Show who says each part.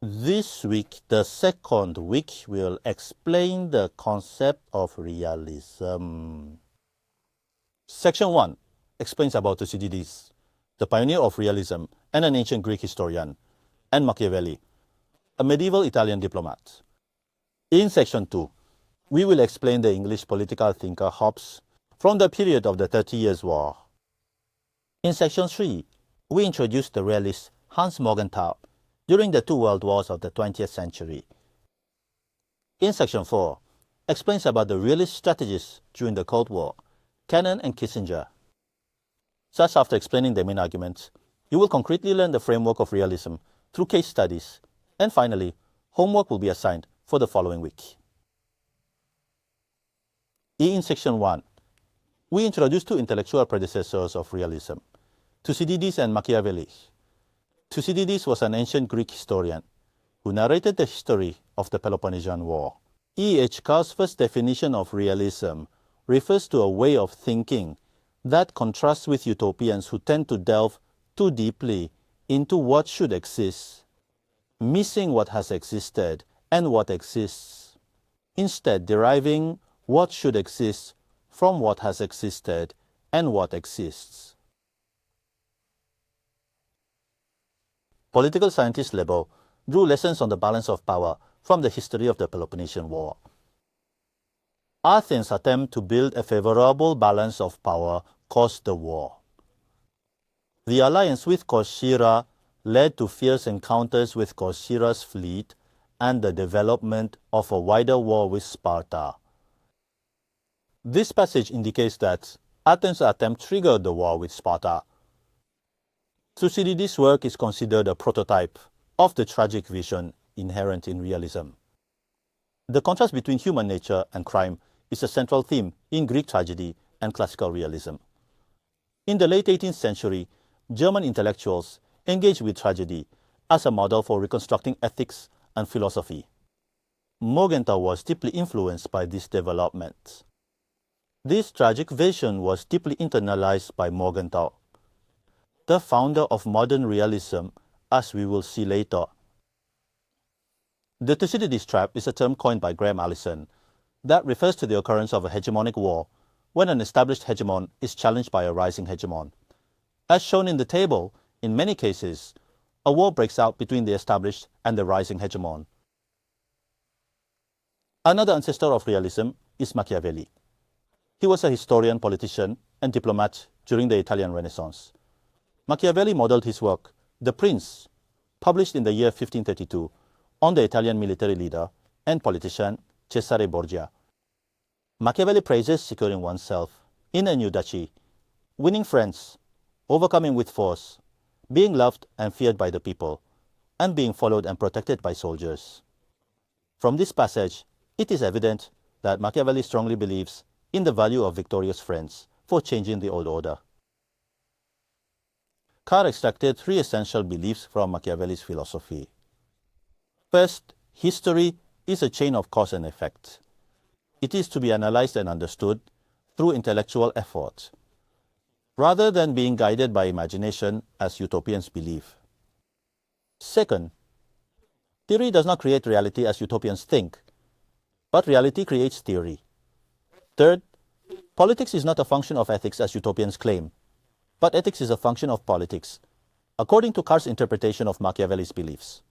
Speaker 1: This week, the second week, will explain the concept of realism. Section 1 explains about Thucydides, the pioneer of realism and an ancient Greek historian, and Machiavelli, a medieval Italian diplomat. In Section 2, we will explain the English political thinker Hobbes from the period of the 30 Years' War. In Section 3, we introduce the realist Hans Morgenthau during the two world wars of the 20th century. In Section 4, explains about the realist strategists during the Cold War, Cannon and Kissinger. Thus, after explaining the main arguments, you will concretely learn the framework of realism through case studies, and finally, homework will be assigned for the following week. In Section 1, we introduce two intellectual predecessors of realism, Thucydides and Machiavelli. Thucydides was an ancient Greek historian who narrated the history of the Peloponnesian War. E.H. Carr's first definition of realism refers to a way of thinking that contrasts with utopians who tend to delve too deeply into what should exist, missing what has existed and what exists, instead deriving what should exist from what has existed and what exists. Political scientist Lebeau drew lessons on the balance of power from the history of the Peloponnesian War. Athens' attempt to build a favorable balance of power caused the war. The alliance with Corcyra led to fierce encounters with Corcyra's fleet and the development of a wider war with Sparta. This passage indicates that Athens' attempt triggered the war with Sparta. Thucydides' work is considered a prototype of the tragic vision inherent in realism. The contrast between human nature and crime is a central theme in Greek tragedy and classical realism. In the late 18th century, German intellectuals engaged with tragedy as a model for reconstructing ethics and philosophy. Morgenthau was deeply influenced by this development. This tragic vision was deeply internalized by Morgenthau, the founder of modern realism, as we will see later. The Thucydides trap is a term coined by Graham Allison that refers to the occurrence of a hegemonic war when an established hegemon is challenged by a rising hegemon. As shown in the table, in many cases, a war breaks out between the established and the rising hegemon. Another ancestor of realism is Machiavelli. He was a historian, politician, and diplomat during the Italian Renaissance. Machiavelli modeled his work, The Prince, published in the year 1532, on the Italian military leader and politician Cesare Borgia. Machiavelli praises securing oneself in a new duchy, winning friends, overcoming with force, being loved and feared by the people, and being followed and protected by soldiers. From this passage, it is evident that Machiavelli strongly believes in the value of victorious friends for changing the old order. Carr extracted three essential beliefs from Machiavelli's philosophy. First, history is a chain of cause and effect. It is to be analyzed and understood through intellectual effort, rather than being guided by imagination as utopians believe. Second, theory does not create reality as utopians think, but reality creates theory. Third, politics is not a function of ethics as utopians claim, but ethics is a function of politics, according to Carr's interpretation of Machiavelli's beliefs.